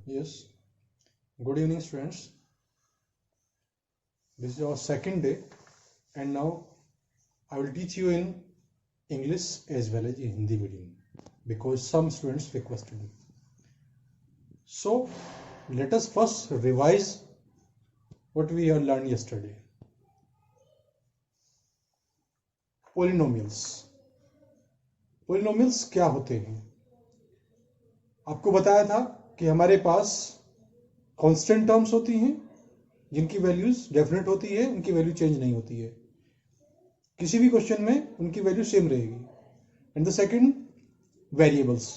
Yes. Good evening, students. This is our second day, and now I will teach you in English as well as in Hindi medium because some students requested me. So let us first revise what we have learned yesterday. Polynomials. Polynomials क्या होते हैं? आपको बताया था कि हमारे पास constant terms होती हैं जिनकी वैल्यूज डेफिनेट होती है, उनकी वैल्यू चेंज नहीं होती है, किसी भी क्वेश्चन में उनकी वैल्यू सेम रहेगी. एंड द सेकंड, वेरिएबल्स,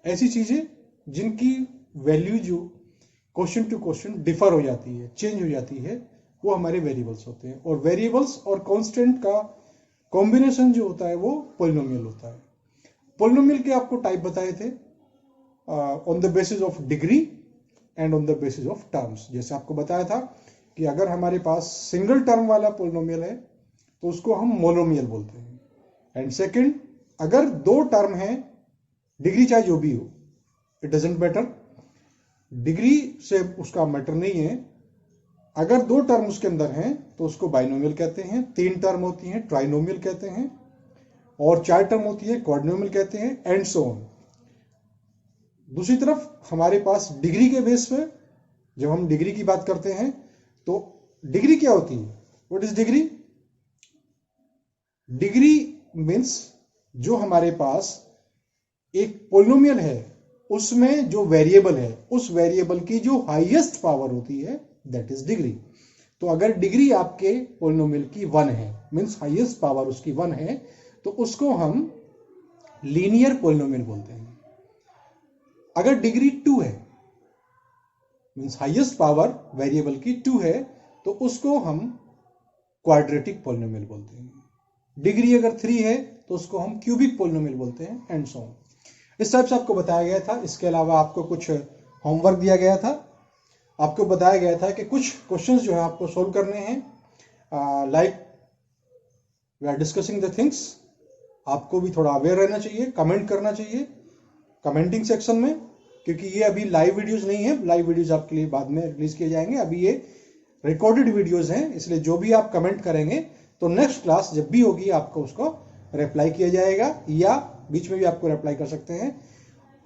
ऐसी चीजें जिनकी वैल्यू जो क्वेश्चन टू क्वेश्चन डिफर हो जाती है, चेंज हो जाती है, वो हमारे वेरिएबल्स होते हैं. और वेरिएबल्स और कांस्टेंट का कॉम्बिनेशन जो होता है वो पॉलिनोमियल होता है. पॉलिनोमियल के आपको टाइप बताए थे on the basis of degree and on the basis of terms. जैसे आपको बताया था कि अगर हमारे पास सिंगल टर्म वाला पॉलिनोमियल है तो उसको हम मोनोमियल बोलते हैं. एंड सेकंड, अगर दो टर्म है, डिग्री चाहे जो भी हो, इट डजंट मैटर, डिग्री से उसका मैटर नहीं है. अगर दो टर्म उसके अंदर हैं तो उसको बाइनोमियल कहते हैं, तीन टर्म होती हैं ट्राइनोमियल कहते हैं, और चार टर्म होती है क्वाड्रिनोमियल कहते हैं, एंड सो ऑन. दूसरी तरफ हमारे पास डिग्री के बेस पे जब हम डिग्री की बात करते हैं तो डिग्री क्या होती है? What is degree? Degree means जो हमारे पास एक पॉलिनोमियल है उसमें जो वेरिएबल है उस वेरिएबल की जो हाईएस्ट पावर होती है, दैट इज डिग्री. तो अगर डिग्री आपके पॉलिनोमियल की 1 है, मीन्स हाईएस्ट पावर उसकी 1 है, तो उसको हम लीनियर पॉलिनोमियल बोलते हैं. अगर डिग्री 2 है, मीन्स हाईएस्ट पावर वेरिएबल की 2 है, तो उसको हम क्वाड्रेटिक पॉलिनोमियल बोलते हैं. डिग्री अगर 3 है तो उसको हम क्यूबिक पॉलिनोमियल बोलते हैं, एंड सो ऑन. इस टाइप से आपको बताया गया था. इसके अलावा आपको कुछ होमवर्क दिया गया था. आपको बताया गया था कि कुछ क्वेश्चंस जो है आपको सोल्व करने हैं. Like we are discussing the things. आपको भी थोड़ा अवेयर रहना चाहिए, कमेंट करना चाहिए कमेंटिंग सेक्शन में, क्योंकि ये अभी लाइव वीडियोस नहीं है. लाइव वीडियोस आपके लिए बाद में रिलीज किए जाएंगे. अभी ये रिकॉर्डेड वीडियोस हैं, इसलिए जो भी आप कमेंट करेंगे तो नेक्स्ट क्लास जब भी होगी आपको उसको रिप्लाई किया जाएगा, या बीच में भी आपको रिप्लाई कर सकते हैं.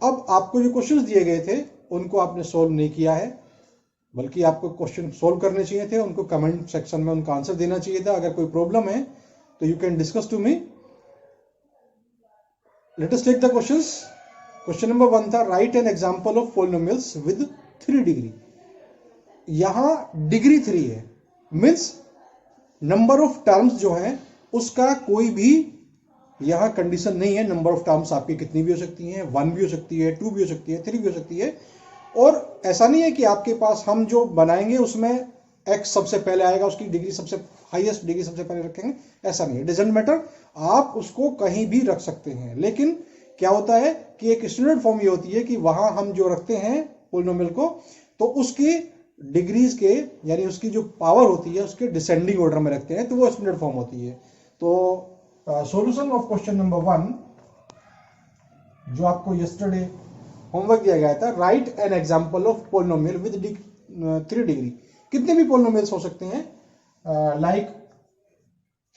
अब आपको जो क्वेश्चंस दिए गए थे उनको आपने सोल्व नहीं किया है, बल्कि आपको क्वेश्चन सोल्व करने चाहिए थे, उनको कमेंट सेक्शन में उनका आंसर देना चाहिए था. अगर कोई प्रॉब्लम है तो you can discuss to me. Let us take the questions. Question number 1 था, write an example of polynomials with 3 degree. यहां डिग्री 3 है, मीन्स नंबर ऑफ टर्म्स जो है उसका कोई भी यहां कंडीशन नहीं है. नंबर ऑफ टर्म्स आपकी कितनी भी हो सकती हैं, 1 भी हो सकती है, 2 भी हो सकती है, 3 भी हो सकती है. और ऐसा नहीं है कि आपके पास हम जो बनाएंगे उसमें x सबसे पहले आएगा, उसकी डिग्री सबसे हाईएस्ट डिग्री सबसे पहले रखेंगे, ऐसा नहीं है. डजंट मैटर, आप उसको कहीं भी रख सकते हैं. लेकिन क्या होता है कि एक स्टैंडर्ड फॉर्म ये होती है कि वहां हम जो रखते हैं पॉलिनोमियल को, तो उसकी डिग्रीज के यानी उसकी जो पावर होती है उसके डिसेंडिंग ऑर्डर में रखते हैं, तो वो स्टैंडर्ड फॉर्म होती है. तो सॉल्यूशन ऑफ क्वेश्चन नंबर 1 जो आपको यस्टरडे होमवर्क दिया गया था, write an example of polynomial with 3 degree. कितने भी पॉलिनोमियल्स हो सकते हैं, like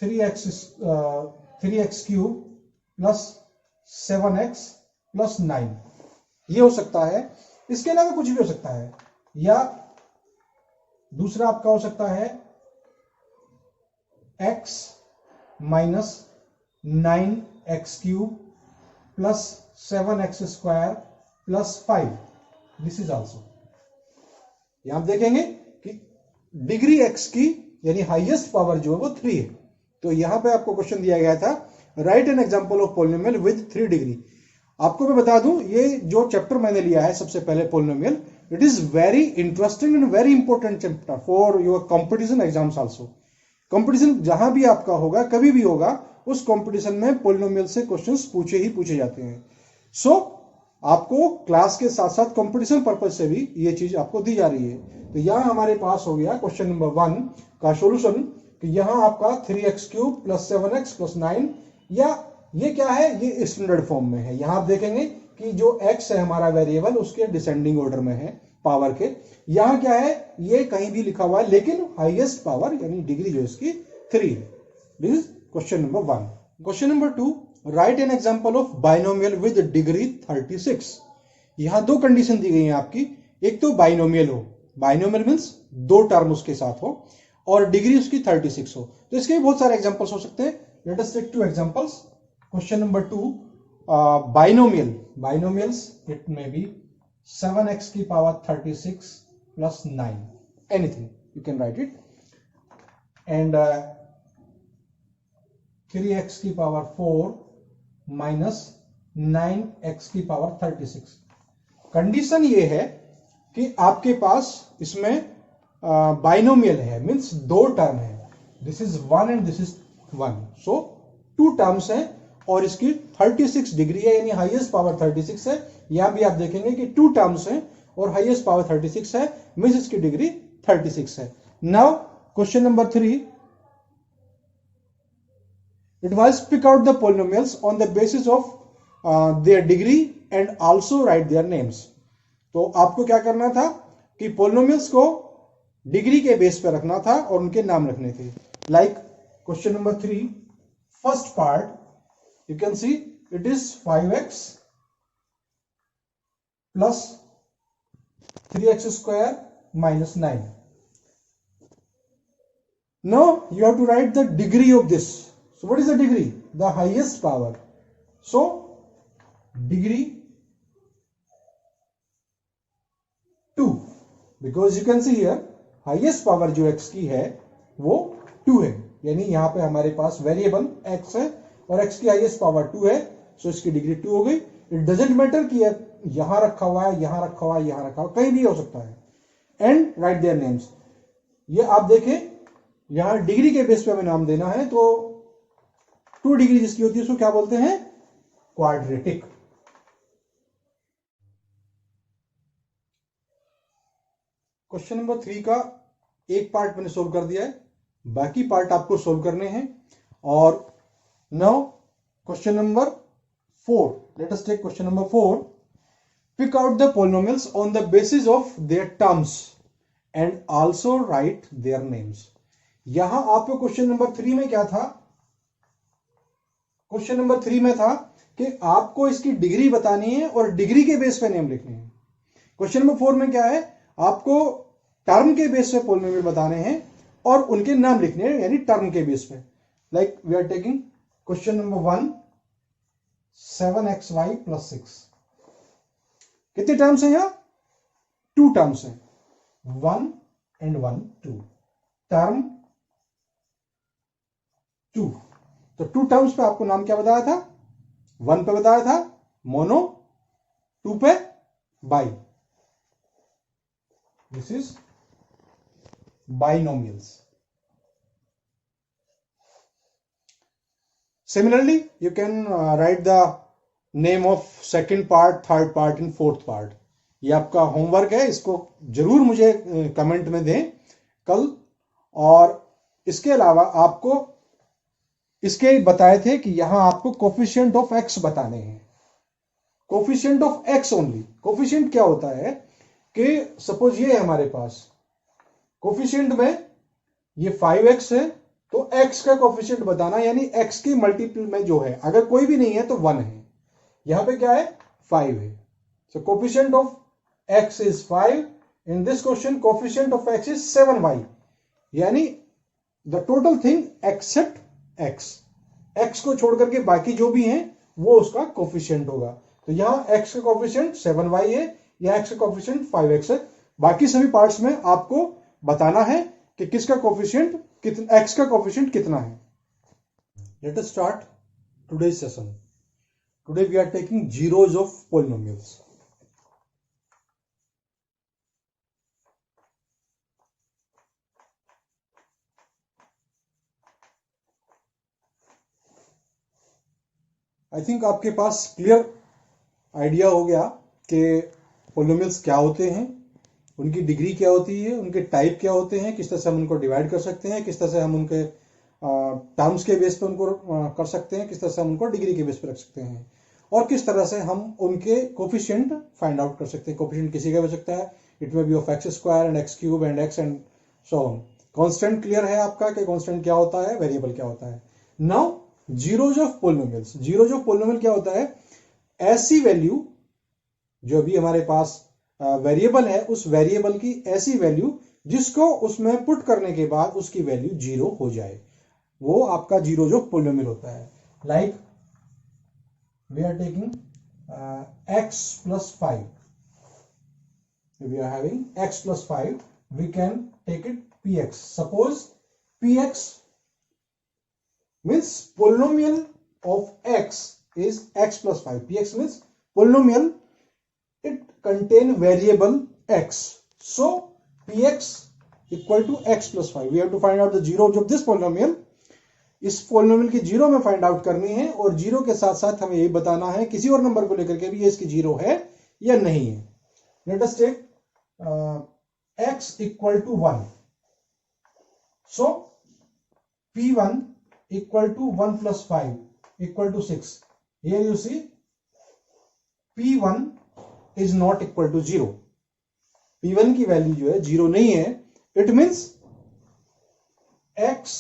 3x cube plus 7x plus 9, ये हो सकता है. इसके अलावा कुछ भी हो सकता है. या दूसरा आपका हो सकता है x minus 9x cube plus 7x square plus 5. This is also. यहां आप देखेंगे कि डिग्री x की यानी हाईएस्ट पावर जो है वो 3 है. तो यहां पे आपको क्वेश्चन दिया गया था, write an example of polynomial with 3 degree. आपको मैं बता दूं, ये जो चैप्टर मैंने लिया है सबसे पहले polynomial, it is very interesting and very important chapter for your competition exams also. Competition जहां भी आपका होगा, कभी भी होगा, उस कंपटीशन में पॉलिनोमियल से क्वेश्चंस पूछे ही पूछे जाते हैं. सो आपको क्लास के साथ साथ कंपटीशन पर्पज से भी ये चीज आपको दी जा रही है. तो यहां हमारे पास हो गया क्वेश्चन नंबर 1 का सॉल्यूशन कि यहां आपका 3x cube plus 7x plus 9, या ये क्या है, ये स्टैंडर्ड फॉर्म में है. यहां आप देखेंगे कि जो x है हमारा वेरिएबल उसके डिसेंडिंग ऑर्डर में है, पावर के। यहां क्या है, ये कहीं भी लिखा हुआ है, लेकिन हाईएस्ट पावर यानी डिग्री जो इसकी 3 है। This is question number 1। Question number 2, right an example of binomial with degree 36। यहां दो कंडीशन दी गई है आपकी, एक तो बाइनोमियल हो, बाइनोमियल मींस दो टर्म उसके साथ हो, और डिग्री उसकी 36 हो। तो इसके भी बहुत सारे एग्जांपल्स हो सकते हैं। Let us take 2 examples. Question number 2, binomials it may be 7x की power 36 plus 9, anything you can write it, and 3x की पावर 4 minus 9x की पावर 36। कंडीशन ये है कि आपके पास इसमें बाइनोमियल है, मींस दो टर्म है, this is 1 and this is 1, so 2 terms हैं, और इसकी 36 डिग्री है, यानी हाईएस्ट पावर 36 है। यहां भी आप देखेंगे कि 2 टर्म्स हैं और हाईएस्ट पावर 36 है, मींस इसकी डिग्री 36 है। Now question number 3, it was pick out the polynomials on the basis of their degree and also write their names. तो आपको क्या करना था कि पॉलिनोमियल्स को डिग्री के बेस पर रखना था और उनके नाम रखने थे। Like question number 3, first part, you can see it is 5x plus 3x square minus 9. Now you have to write the degree of this. So what is the degree? The highest power. So degree 2, because you can see here highest power जो x की है वो 2 है, यानी यहां पे हमारे पास variable x है और x की हाईएस्ट पावर 2 है, सो इसकी डिग्री 2 हो गई। इट डजेंट मैटर कि यहां रखा हुआ है, यहां रखा हुआ है, यहां रखा हुआ, कहीं भी हो सकता है। एंड राइट देयर नेम्स, ये आप देखें यहां डिग्री के बेस पे हमें नाम देना है, तो 2 डिग्री जिसकी होती है उसको क्या बोलते हैं, क्वाड्रेटिक। क्वेश्चन नंबर 3 का एक पार्ट मैंने सोल्व कर दिया है, बाकी पार्ट आपको सोल्व करने हैं। और now question number 4, let us take question number 4, pick out the polynomials on the basis of their terms and also write their names। यहां आपको क्वेश्चन नंबर 3 में क्या था, क्वेश्चन नंबर 3 में था कि आपको इसकी डिग्री बतानी है और डिग्री के बेस पे नेम लिखने हैं। क्वेश्चन नंबर 4 में क्या है, आपको टर्म के बेस पे पॉलिनोमियल बताने हैं और उनके नाम लिखने हैं, यानी टर्म के बेस पे। Like we are taking question number 1, 7xy plus 6। कितने टर्म्स हैं यहां, 2 टर्म्स हैं, 1 एंड 1, 2, टर्म 2। तो 2 टर्म्स पे आपको नाम क्या बताया था, 1 पे बताया था मोनो, 2 पे by. This is binomials. Similarly, you can write the name of second part, third part and fourth part. ये आपका होमवर्क है, इसको जरूर मुझे कमेंट में दें कल। और इसके अलावा आपको इसके बताए थे कि यहां आपको कोफिशिएंट ऑफ x बताने हैं, coefficient of x only. Coefficient क्या होता है कि सपोज ये है हमारे पास, कोफिशिएंट में ये 5x है, तो x का कोफिशिएंट बताना, यानी x की मल्टीपल में जो है, अगर कोई भी नहीं है तो 1 है, यहां पे क्या है 5 है। So coefficient of x is 5, in this question coefficient of x is 7y, यानी the total thing except x, x को छोड़ करके बाकी जो भी हैं वो उसका कोफिशिएंट होगा। तो यहां x का कोफिशिएंट 7y है, या x का कोफिशिएंट 5x है। बाकी सभी पार्ट्स में आपको बताना है कि किसका कोफिशिएंट कितना, x का कोफिशिएंट कितना है। Let us start today's session. Today we are taking zeros of polynomials. I think आपके पास क्लियर आइडिया हो गया कि पॉलिनोमियल्स क्या होते हैं, उनकी डिग्री क्या होती है, उनके टाइप क्या होते हैं, किस तरह से हम उनको डिवाइड कर सकते हैं, किस तरह से हम उनके टर्म्स के बेस पे उनको कर सकते हैं, किस तरह से हम उनको डिग्री के बेस पे रख सकते हैं, और किस तरह से हम उनके कोफिशिएंट फाइंड आउट कर सकते हैं। कोफिशिएंट किसी का भी हो सकता है, it may B of x square and x cube and x and so on. Constant clear है आपका कि कांस्टेंट क्या होता है, वेरिएबल क्या होता है। Now zeros of polynomials, zeros of polynomial क्या होता है, ऐसी वैल्यू जो भी हमारे पास वेरिएबल है, उस वेरिएबल की ऐसी वैल्यू जिसको उसमें पुट करने के बाद उसकी वैल्यू जीरो हो जाए, वो आपका जीरोज ऑफ पोलिनोमियल होता है। Like we are taking x plus 5, if we are having x plus 5, we can take it px. Suppose px means polynomial of x is x plus 5. Px means polynomial, it contain variable x, so px equal to x plus 5. We have to find out the zeros of this polynomial. इस polynomial की zero में find out करनी है, और zero के साथ साथ हमें ये बताना है किसी और नंबर को लेकर के भी ये इसकी जीरो है या नहीं है। Let us take x equal to 1, so p1 equal to 1 plus 5 equal to 6। Here you see p1 is not equal to 0, p1 की वैल्यू जो है जीरो नहीं है। It means x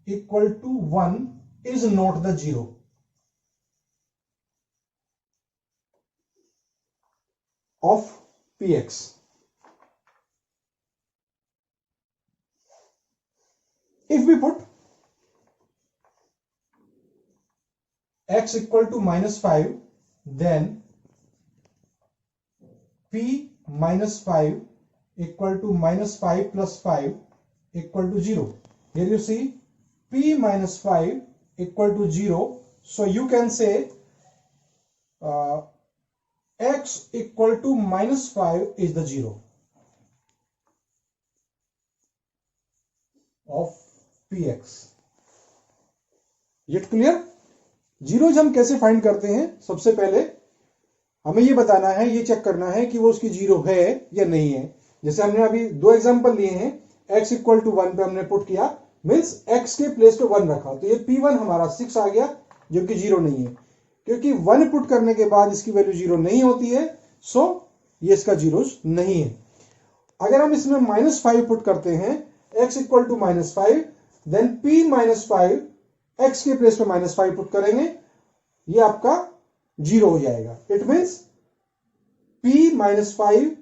equal to 1 is not the zero of px. If we put x equal to minus 5, then p minus 5 equal to minus 5 plus 5 equal to 0. Here you see p minus 5 equal to 0, so you can say x equal to minus 5 is the zero of px. Yet clear? Zeros हम कैसे find करते हैं, सबसे पहले हमें ये बताना है, ये चेक करना है कि वो उसकी जीरो है या नहीं है। जैसे हमने अभी दो एग्जांपल लिए हैं, x इक्वल टू 1 पे हमने पुट किया, मीन्स x के प्लेस पे 1 रखा, तो ये p1 हमारा 6 आ गया जो कि जीरो नहीं है, क्योंकि 1 पुट करने के बाद इसकी वैल्यू जीरो नहीं होती है, सो ये इसका जीरोज नहीं है। अगर हम इसमें -5 पुट करते हैं, x equal to -5, then p -5, x के प्लेस पे -5 पुट करेंगे, ये आपका जीरो हो जाएगा। It means p -5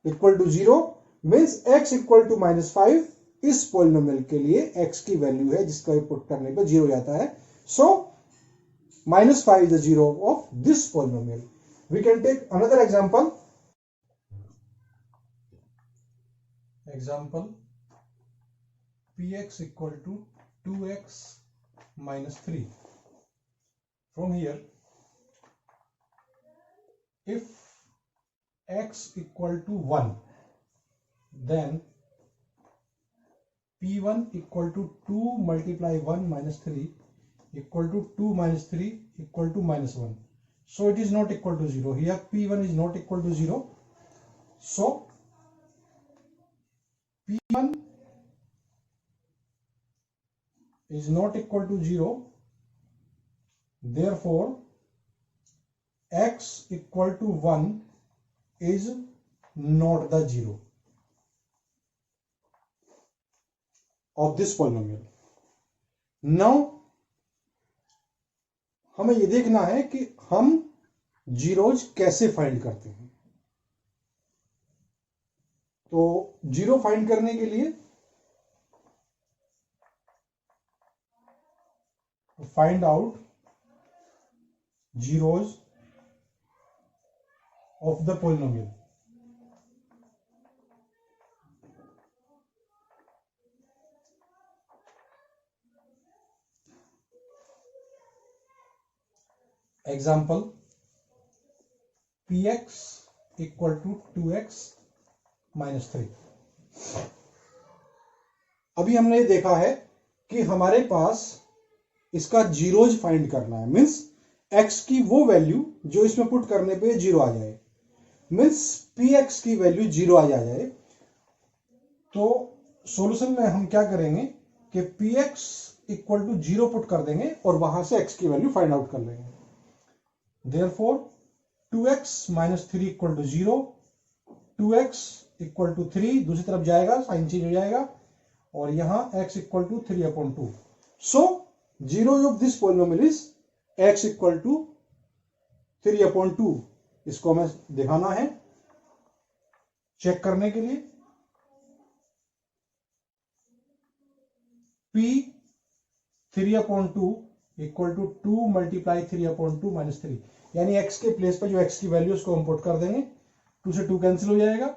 equal to 0 means x equal to -5 इस पोलिनोमियल के लिए x की वैल्यू है जिसका पुट करने पे जीरो जाता है। So -5 is the zero of this polynomial. We can take another example. Example px equal to 2x minus 3. From here, if x equal to 1, then p1 equal to 2 multiply 1 minus 3 equal to 2 minus 3 equal to minus 1. So it is not equal to 0. Here p1 is not equal to 0. So p1 is not equal to 0. Therefore x equal to 1 is not the zero of this polynomial. Now हमें ये देखना है कि हम zeros कैसे find करते हैं। तो जीरो फाइंड करने के लिए find out zeros of the polynomial. Example px equal to 2x minus 3. अभी हमने देखा है कि हमारे पास इसका जीरोज फाइंड करना है, मीन्स x की वो वैल्यू जो इसमें पुट करने पे जीरो आ जाए, मीन्स px की वैल्यू जीरो आ जाए। तो सॉल्यूशन में हम क्या करेंगे कि px इक्वल टू 0 पुट कर देंगे और वहां से x की वैल्यू फाइंड आउट कर लेंगे। Therefore 2x minus 3 equal to 0, 2x equal to 3, दूसरी तरफ जाएगा साइन चेंज हो जाएगा, और यहां x equal to 3/2। So zero of this polynomial is x equal to 3/2। इसको हमें दिखाना है चेक करने के लिए। p 3/2 equal to 2 multiply 3/2 minus 3, यानी x के प्लेस पर जो x की वैल्यू उसको इंपोर्ट कर देंगे। 2 से 2 कैंसिल हो जाएगा,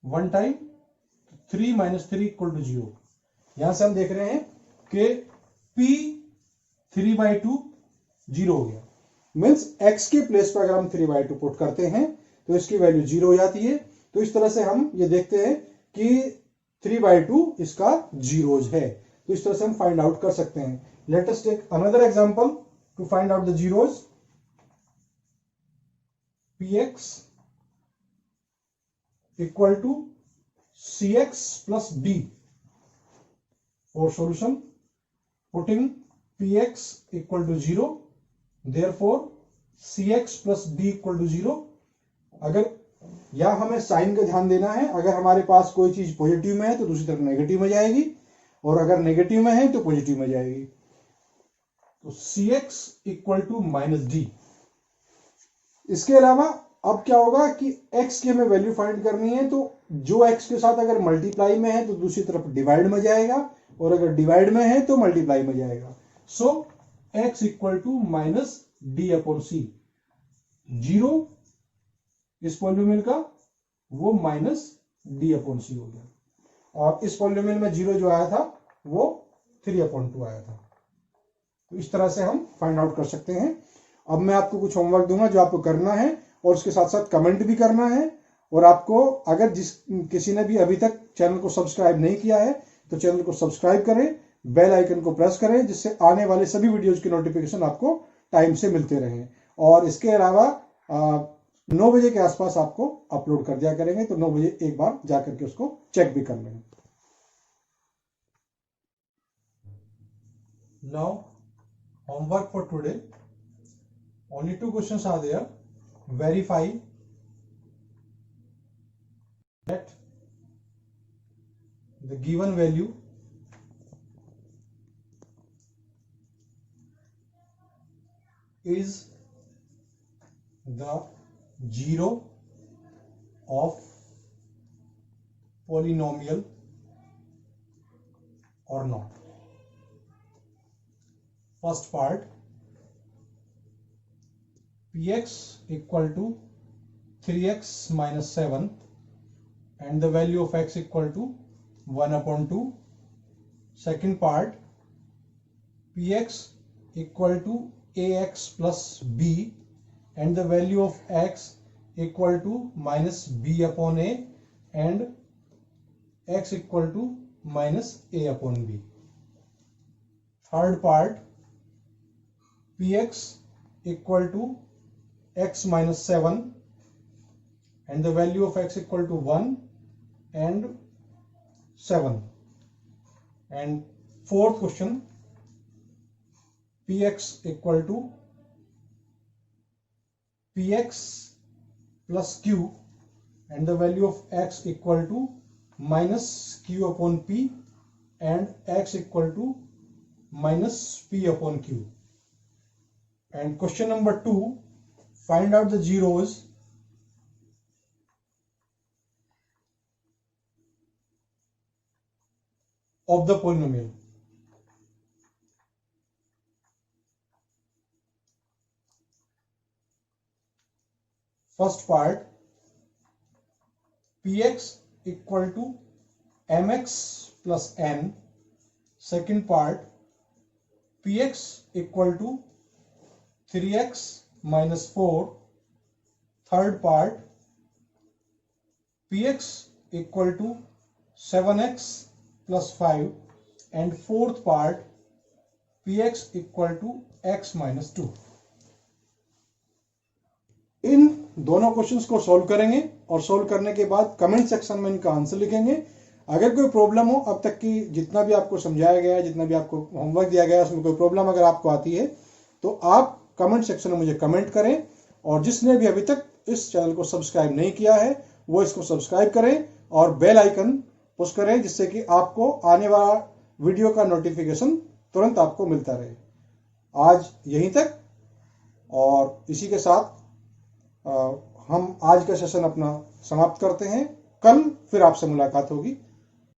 1 टाइम 3 माइनस 3 इक्वल टू 0। यहां से हम देख रहे हैं कि p 3/2 0 हो गया, मीन्स x के प्लेस पर अगर हम 3/2 पुट करते हैं तो इसकी वैल्यू 0 हो जाती है। तो इस तरह से हम ये देखते हैं कि 3/2 इसका जीरोज है। तो इस तरह से हम फाइंड आउट कर सकते हैं। Let us take another example to find out the zeros. px equal to cx plus d। for solution, putting px equal to 0, therefore cx plus d equal to 0। अगर या हमें साइन का ध्यान देना है, अगर हमारे पास कोई चीज पॉजिटिव में है तो दूसरी तरफ नेगेटिव में जाएगी, और अगर नेगेटिव में है तो पॉजिटिव में जाएगी। तो cx equal to minus D. इसके अलावा अब क्या होगा कि x की हमें वैल्यू फाइंड करनी है, तो जो x के साथ अगर मल्टीप्लाई में है तो दूसरी तरफ डिवाइड में जाएगा, और अगर डिवाइड में है तो मल्टीप्लाई में जाएगा। So x equal to minus D upon C. Zero इस पॉलिनोमियल का वो माइनस डी अपॉन सी हो गया, और इस पॉलिनोमियल में जीरो जो आया था वो 3/2 आया था। तो इस तरह से हम फाइंड आउट कर सकते हैं। अब मैं आपको कुछ होमवर्क दूंगा जो आपको करना है, और उसके साथ साथ कमेंट भी करना है। और आपको अगर किसी ने भी अभी तक चैनल को सब्सक्राइब नहीं किया है तो चैनल को सब्सक्राइब करें, बेल आइकन को प्रेस करें, जिससे आने वाले सभी वीडियोज की नोटिफिकेशन आपको टाइम से मिलते रहें। और इसके अलावा 9 बजे के आसपास आपको अपलोड कर दिया करेंगे, तो 9 बजे एक बार जाकर के उसको चेक भी कर लेंगे। Now homework for today, only 2 questions are there. Verify that the given value is the zero of polynomial or not. First part, px equal to 3x minus 7 and the value of x equal to 1/2. Second part, px equal to ax plus b and the value of x equal to minus b upon a and x equal to minus a upon b. Third part, px equal to x minus 7 and the value of x equal to 1 and 7. And fourth question, px equal to px plus q and the value of x equal to minus q upon p and x equal to minus p upon q. And question number 2, find out the zeros of the polynomial. First part, px equal to mx plus n. Second part, px equal to 3x minus 4. Third part, px equal to 7x plus 5. And fourth part, px equal to x minus 2. इन दोनों questions को solve करेंगे, और solve करने के बाद comment section में इनका answer लिखेंगे। अगर कोई प्रॉब्लम हो, अब तक की जितना भी आपको समझाया गया है, जितना भी आपको होमवर्क दिया गया है, उसमें कोई प्रॉब्लम अगर आपको आती है तो आप कमेंट सेक्शन में मुझे कमेंट करें। और जिसने भी अभी तक इस चैनल को सब्सक्राइब नहीं किया है वो इसको सब्सक्राइब करें और बेल आइकन पुश करें, जिससे कि आपको आने वाला वीडियो का नोटिफिकेशन तुरंत आपको मिलता रहे। आज यहीं तक, और इसी के साथ हम आज का सेशन अपना समाप्त करते हैं। कल फिर आपसे मुलाकात होगी।